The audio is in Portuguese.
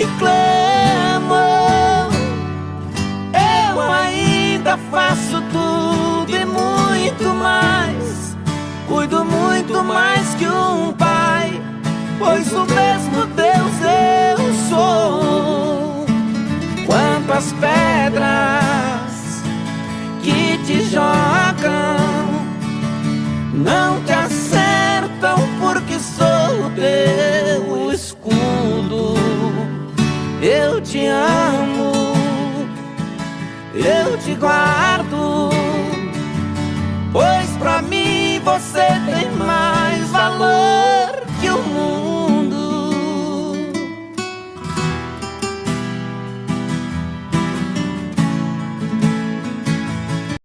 te clamo. Eu ainda faço tudo e muito mais, cuido muito mais que um pai, pois o mesmo Deus eu sou. Quantas pedras que te jogam não te acertam, porque sou o teu escudo. Eu te amo, eu te guardo, pois pra mim você tem